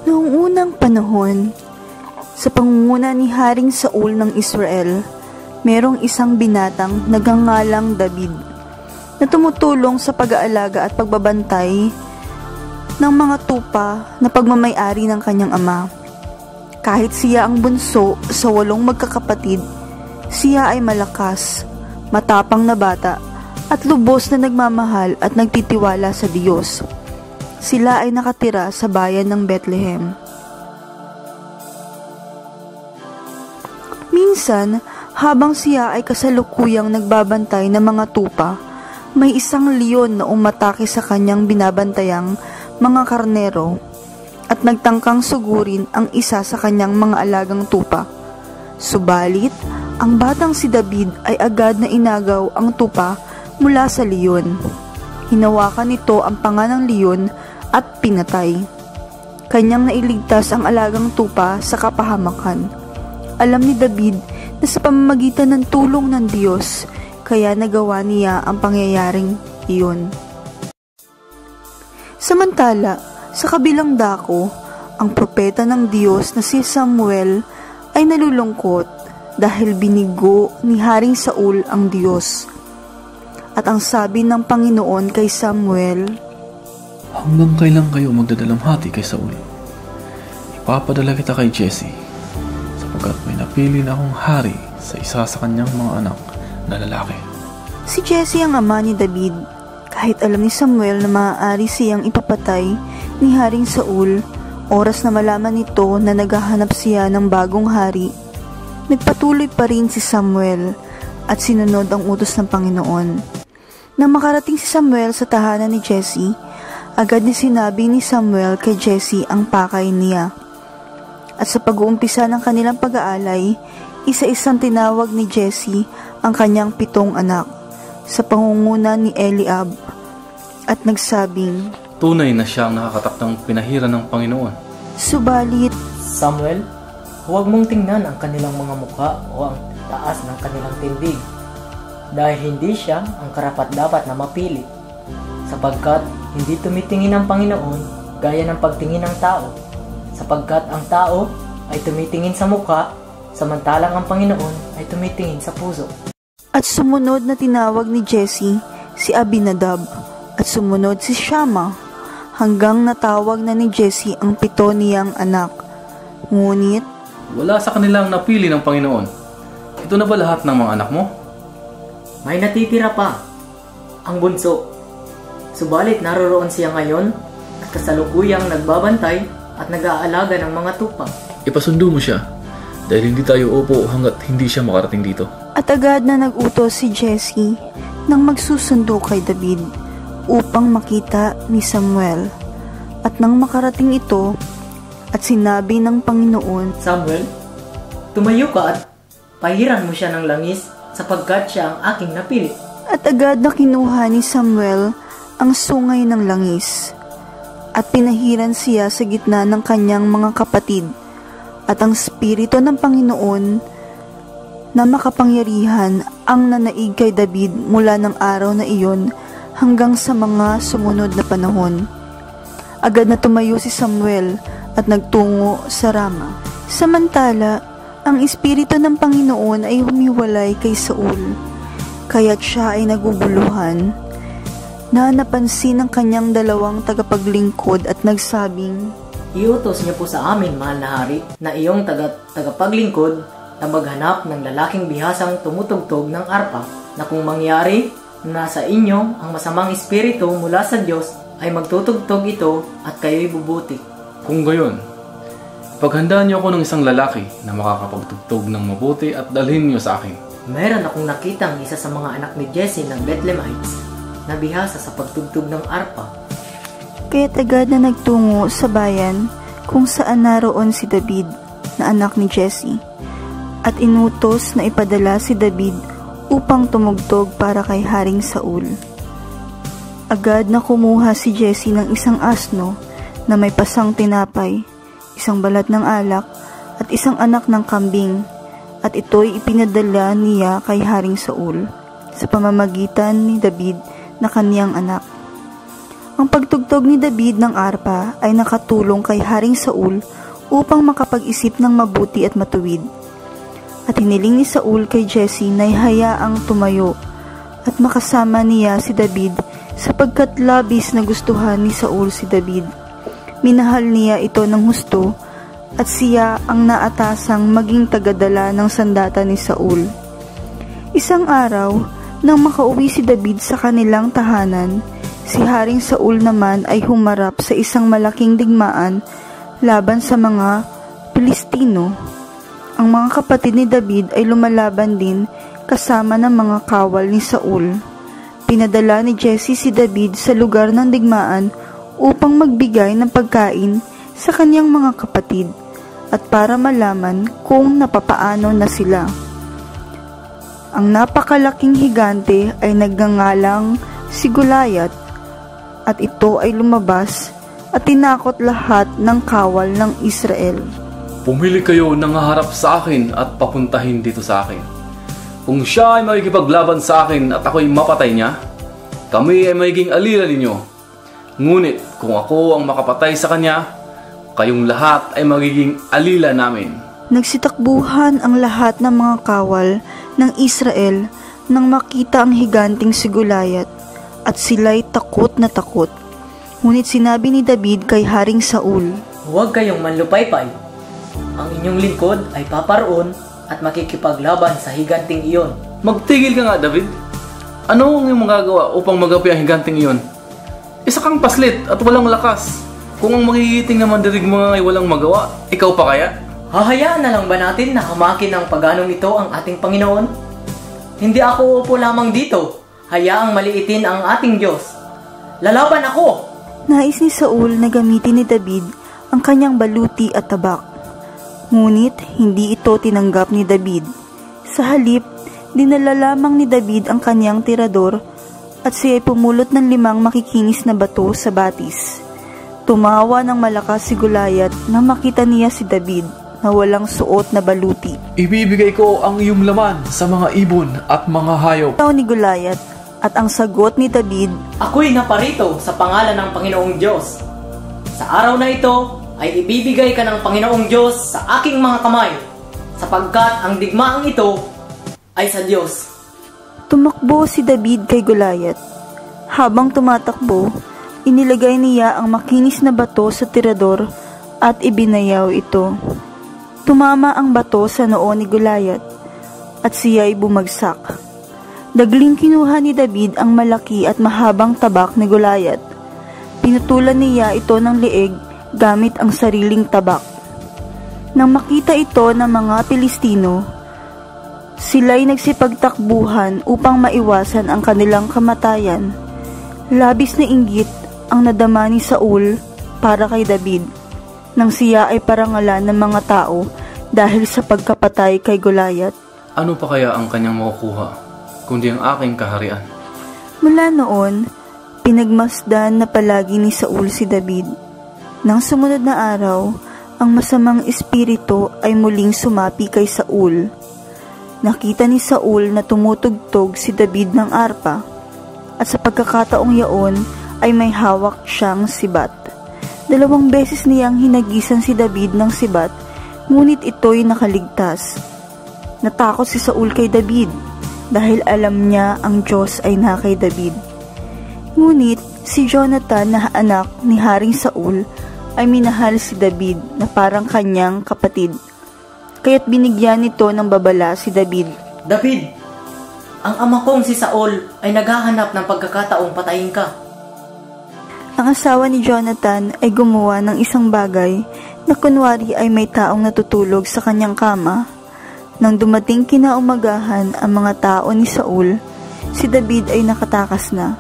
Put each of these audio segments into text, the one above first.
Noong unang panahon, sa pangunguna ni Haring Saul ng Israel, merong isang binatang nagngangalang David na tumutulong sa pag-aalaga at pagbabantay ng mga tupa na pagmamay-ari ng kanyang ama. Kahit siya ang bunso sa 8 magkakapatid, siya ay malakas, matapang na bata at lubos na nagmamahal at nagtitiwala sa Diyos. Sila ay nakatira sa bayan ng Bethlehem. Minsan, habang siya ay kasalukuyang nagbabantay ng mga tupa, may isang leon na umatake sa kanyang binabantayang mga karnero at nagtangkang sugurin ang isa sa kanyang mga alagang tupa. Subalit, ang batang si David ay agad na inagaw ang tupa mula sa leon. Hinawakan nito ang panga ng leon at pinatay. Kanyang nailigtas ang alagang tupa sa kapahamakan. Alam ni David na sa pamamagitan ng tulong ng Diyos, kaya nagawa niya ang pangyayaring iyon. Samantala, sa kabilang dako, ang propeta ng Diyos na si Samuel ay nalulungkot dahil binigo ni Haring Saul ang Diyos. At ang sabi ng Panginoon kay Samuel, "Hanggang kailan kayo magdadalamhati kay Saul? Ipapadala kita kay Jesse, sapagkat may napili na akong hari sa isa sa kanyang mga anak na lalaki." Si Jesse ang ama ni David. Kahit alam ni Samuel na maaari siyang ipapatay ni Haring Saul, oras na malaman nito na naghahanap siya ng bagong hari, nagpatuloy pa rin si Samuel at sinunod ang utos ng Panginoon. Nang makarating si Samuel sa tahanan ni Jesse, agad ni sinabi ni Samuel kay Jesse ang pakay niya. At sa pag-uumpisa ng kanilang pag-aalay, isa-isang tinawag ni Jesse ang kanyang 7 anak sa pangunguna ni Eliab at nagsabing, "Tunay na siya ang nakakatakdang pinahiran ng Panginoon." Subalit, "Samuel, huwag mong tingnan ang kanilang mga mukha o ang taas ng kanilang tindig, dahil hindi siya ang karapat-dapat na mapili, sapagkat hindi tumitingin ang Panginoon gaya ng pagtingin ng tao, sapagkat ang tao ay tumitingin sa mukha, samantalang ang Panginoon ay tumitingin sa puso." At sumunod na tinawag ni Jesse si Abinadab at sumunod si Shammah, hanggang natawag na ni Jesse ang 7 niyang anak. Ngunit, "Wala sa kanilang napili ng Panginoon. Ito na ba lahat ng mga anak mo?" "May natitira pa, ang bunso. Subalit naroroon siya ngayon at kasalukuyang nagbabantay at nag-aalaga ng mga tupa." "Ipasundo mo siya, dahil hindi tayo upo hanggat hindi siya makarating dito." At agad na nag-utos si Jesse nang magsusundo kay David upang makita ni Samuel. At nang makarating ito, at sinabi ng Panginoon, "Samuel, tumayo ka at pahiran mo siya ng langis, sapagkat siya ang aking napili." At agad na kinuha ni Samuel ang sungay ng langis at pinahiran siya sa gitna ng kanyang mga kapatid. At ang Espiritu ng Panginoon na makapangyarihan ang nanaig kay David mula ng araw na iyon hanggang sa mga sumunod na panahon. Agad na tumayo si Samuel at nagtungo sa Rama. Samantala, ang Espiritu ng Panginoon ay humiwalay kay Saul, kaya't siya ay naguguluhan, na napansin ng kanyang 2 tagapaglingkod at nagsabing, "Iutos niyo po sa amin, mahal na hari, na iyong tagapaglingkod na maghanap ng lalaking bihasang tumutugtog ng arpa, na kung mangyari na nasa inyo ang masamang espiritu mula sa Diyos, ay magtutugtog ito at kayo'y bubuti." "Kung gayon, paghandaan niyo ako ng isang lalaki na makakapagtugtog ng mabuti at dalhin niyo sa akin." "Meron akong nakitang isa sa mga anak ni Jesse ng Bethlehemites na bihasa sa pagtugtog ng arpa." Kaya't agad na nagtungo sa bayan kung saan naroon si David na anak ni Jesse, at inutos na ipadala si David upang tumugtog para kay Haring Saul. Agad na kumuha si Jesse ng isang asno na may pasang tinapay, isang balat ng alak, at isang anak ng kambing, at ito'y ipinadala niya kay Haring Saul sa pamamagitan ni David na kaniyang anak. Ang pagtugtog ni David ng arpa ay nakatulong kay Haring Saul upang makapag-isip ng mabuti at matuwid. At hiniling ni Saul kay Jesse na hayaang tumayo at makasama niya si David sapagkat labis na gustuhan ni Saul si David. Minahal niya ito ng husto at siya ang naatasang maging tagadala ng sandata ni Saul. Isang araw, nang makauwi si David sa kanilang tahanan, si Haring Saul naman ay humarap sa isang malaking digmaan laban sa mga Pilistino. Ang mga kapatid ni David ay lumalaban din kasama ng mga kawal ni Saul. Pinadala ni Jesse si David sa lugar ng digmaan upang magbigay ng pagkain sa kanyang mga kapatid at para malaman kung napapaano na sila. Ang napakalaking higante ay nagngangalang si Goliath at ito ay lumabas at tinakot lahat ng kawal ng Israel. Pumili kayo ng haharap sa akin at papuntahin dito sa akin. Kung siya ay makikipaglaban sa akin at ako'y mapatay niya, kami ay magiging alila ninyo. Ngunit kung ako ang makapatay sa kanya, kayong lahat ay magiging alila namin. Nagsitakbuhan ang lahat ng mga kawal ng Israel nang makita ang higanting si Goliath at sila'y takot na takot. Ngunit sinabi ni David kay Haring Saul, "Huwag kayong manlupaypay. Ang inyong lingkod ay paparoon at makikipaglaban sa higanting iyon." Magtigil ka nga, David. Ano ang iyong magagawa upang magapi ang higanting iyon? Isa kang paslit at walang lakas. Kung ang magigiting naman dirig mga ay walang magawa, ikaw pa kaya? Hahayaan na lang ba natin na hamakin ng paganong ito ang ating Panginoon? Hindi ako upo lamang dito. Hayaang maliitin ang ating Diyos. Lalaban ako! Nais ni Saul na gamitin ni David ang kanyang baluti at tabak. Ngunit hindi ito tinanggap ni David. Sa halip, dinala lamang ni David ang kanyang tirador at siya'y pumulot ng 5 makikinis na bato sa batis. Tumawa ng malakas si Goliath nang makita niya si David na walang suot na baluti. Ibibigay ko ang iyong laman sa mga ibon at mga hayop. Taw ni Goliath at ang sagot ni David, "Ako'y naparito sa pangalan ng Panginoong Diyos. Sa araw na ito ay ibibigay ka ng Panginoong Diyos sa aking mga kamay, sapagkat ang digmaang ito ay sa Diyos." Tumakbo si David kay Goliath. Habang tumatakbo, inilagay niya ang makinis na bato sa tirador at ibinayaw ito. Tumama ang bato sa noo ni Goliath at siya ay bumagsak. Dagling kinuha ni David ang malaki at mahabang tabak ni Goliath. Pinutulan niya ito ng leeg gamit ang sariling tabak. Nang makita ito ng mga Pilistino, sila'y nagsipagtakbuhan upang maiwasan ang kanilang kamatayan. Labis na inggit ang nadama ni Saul para kay David, nang siya ay parangalan ng mga tao dahil sa pagkapatay kay Goliath. Ano pa kaya ang kanyang makukuha, kundi ang aking kaharian? Mula noon, pinagmasdan na palagi ni Saul si David. Nang sumunod na araw, ang masamang espiritu ay muling sumapi kay Saul. Nakita ni Saul na tumutugtog si David ng arpa, at sa pagkakataong yaon ay may hawak siyang sibat. 2 beses niyang hinagisan si David ng sibat, ngunit ito'y nakaligtas. Natakot si Saul kay David dahil alam niya ang Diyos ay na kay David. Ngunit si Jonathan na anak ni Haring Saul ay minahal si David na parang kanyang kapatid. Kaya't binigyan nito ng babala si David. "David, ang ama kong si Saul ay naghahanap ng pagkakataong patayin ka." Ang asawa ni Jonathan ay gumawa ng isang bagay na kunwari ay may taong natutulog sa kanyang kama. Nang dumating kinaumagahan ang mga tao ni Saul, si David ay nakatakas na.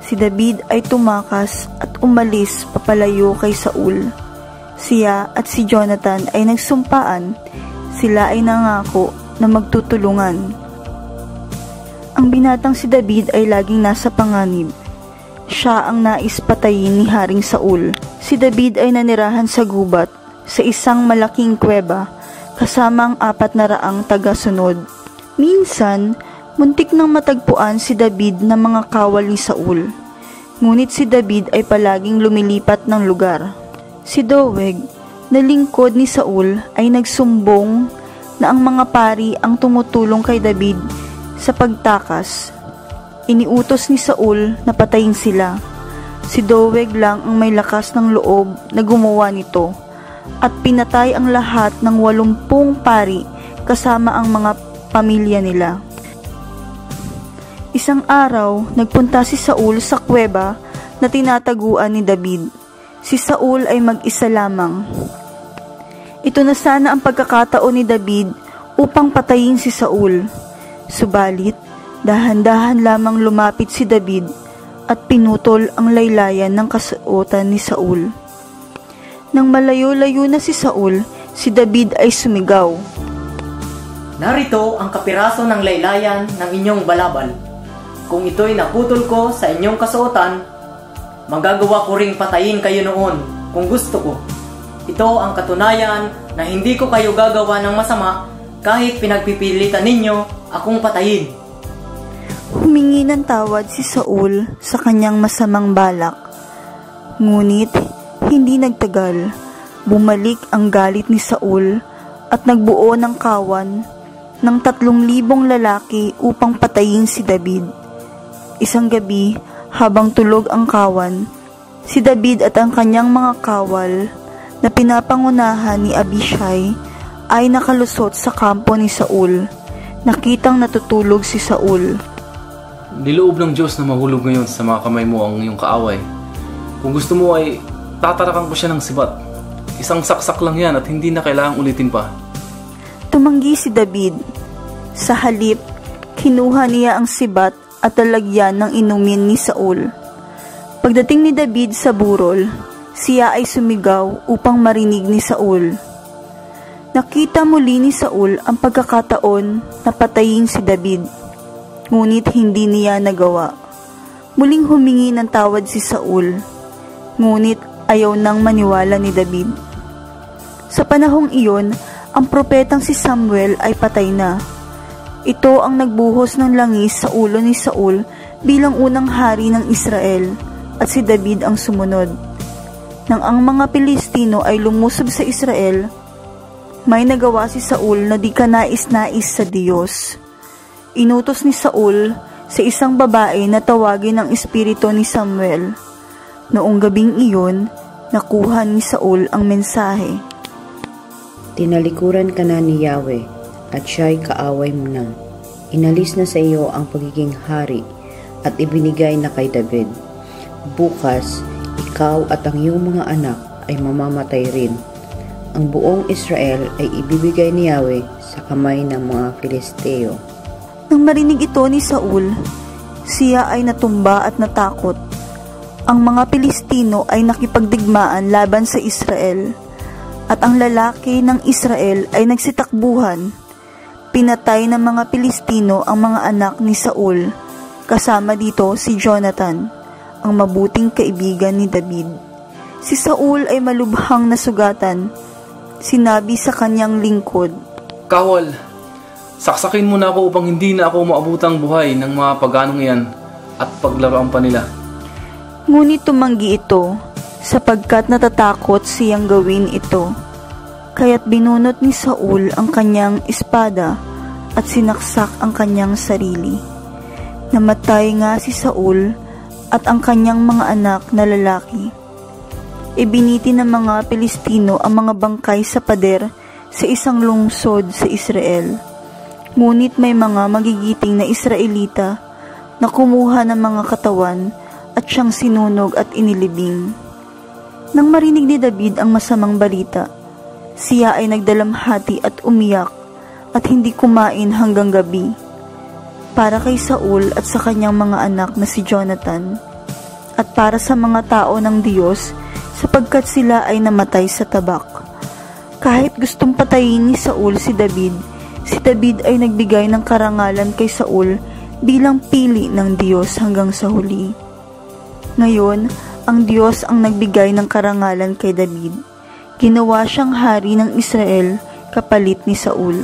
Si David ay tumakas at umalis papalayo kay Saul. Siya at si Jonathan ay nagsumpaan. Sila ay nangako na magtutulungan. Ang binatang si David ay laging nasa panganib. Siya ang nais patayin ni Haring Saul. Si David ay nanirahan sa gubat sa isang malaking kuweba kasama ang 400 taga-sunod. Minsan, muntik nang matagpuan si David ng mga kawal ni Saul. Ngunit si David ay palaging lumilipat ng lugar. Si Doeg, na lingkod ni Saul, ay nagsumbong na ang mga pari ang tumutulong kay David sa pagtakas. Iniutos ni Saul na patayin sila. Si Doeg lang ang may lakas ng loob na gumawa nito at pinatay ang lahat ng 80 pari kasama ang mga pamilya nila. Isang araw, nagpunta si Saul sa kuweba na tinataguan ni David. Si Saul ay mag-isa lamang. Ito na sana ang pagkakataon ni David upang patayin si Saul. Subalit, dahan-dahan lamang lumapit si David at pinutol ang laylayan ng kasuotan ni Saul. Nang malayo-layo na si Saul, si David ay sumigaw, "Narito ang kapiraso ng laylayan ng inyong balabal. Kung ito'y naputol ko sa inyong kasuotan, magagawa ko ring patayin kayo noon kung gusto ko. Ito ang katunayan na hindi ko kayo gagawa ng masama kahit pinagpipilitan ninyo akong patayin." Humingi ng tawad si Saul sa kanyang masamang balak. Ngunit, hindi nagtagal. Bumalik ang galit ni Saul at nagbuo ng kawan ng 3,000 lalaki upang patayin si David. Isang gabi, habang tulog ang kawan, si David at ang kanyang mga kawal na pinapangunahan ni Abishai ay nakalusot sa kampo ni Saul. Nakitang natutulog si Saul. Niloob ng Diyos na mahulog ngayon sa mga kamay mo ang iyong kaaway. Kung gusto mo ay tatarakan ko siya ng sibat. Isang saksak lang yan at hindi na kailangang ulitin pa. Tumanggi si David. Sa halip, kinuha niya ang sibat at lalagyan ng inumin ni Saul. Pagdating ni David sa burol, siya ay sumigaw upang marinig ni Saul. Nakita muli ni Saul ang pagkakataon na patayin si David. Ngunit hindi niya nagawa. Muling humingi ng tawad si Saul. Ngunit ayaw nang maniwala ni David. Sa panahong iyon, ang propetang si Samuel ay patay na. Ito ang nagbuhos ng langis sa ulo ni Saul bilang unang hari ng Israel, at si David ang sumunod. Nang ang mga Pilistino ay lumusob sa Israel, may nagawa si Saul na di kanais-nais sa Diyos. Inutos ni Saul sa isang babae na tawagin ang espiritu ni Samuel. Noong gabing iyon, nakuha ni Saul ang mensahe. "Tinalikuran ka na ni Yahweh, at siya'y kaaway mo na. Inalis na sa iyo ang pagiging hari, at ibinigay na kay David. Bukas, ikaw at ang iyong mga anak ay mamamatay rin. Ang buong Israel ay ibibigay ni Yahweh sa kamay ng mga Filisteo." Nang marinig ito ni Saul, siya ay natumba at natakot. Ang mga Pilistino ay nakipagdigmaan laban sa Israel, at ang lalaki ng Israel ay nagsitakbuhan. Pinatay ng mga Pilistino ang mga anak ni Saul, kasama dito si Jonathan, ang mabuting kaibigan ni David. Si Saul ay malubhang nasugatan. Sinabi sa kanyang lingkod, Kawal, saksakin mo na ako upang hindi na ako maabutang buhay ng mga paganong iyan at paglaruan pa nila. Ngunit tumanggi ito, sapagkat natatakot siyang gawin ito. Kaya't binunot ni Saul ang kanyang espada at sinaksak ang kanyang sarili. Namatay nga si Saul at ang kanyang mga anak na lalaki. Ibiniti ng mga Pilistino ang mga bangkay sa pader sa isang lungsod sa Israel. Ngunit may mga magigiting na Israelita na kumuha ng mga katawan at siyang sinunog at inilibing. Nang marinig ni David ang masamang balita, siya ay nagdalamhati at umiyak at hindi kumain hanggang gabi, para kay Saul at sa kanyang mga anak na si Jonathan, at para sa mga tao ng Diyos sapagkat sila ay namatay sa tabak. Kahit gustong patayin ni Saul si David ay nagbigay ng karangalan kay Saul bilang pili ng Diyos hanggang sa huli. Ngayon, ang Diyos ang nagbigay ng karangalan kay David. Ginawa siyang hari ng Israel kapalit ni Saul.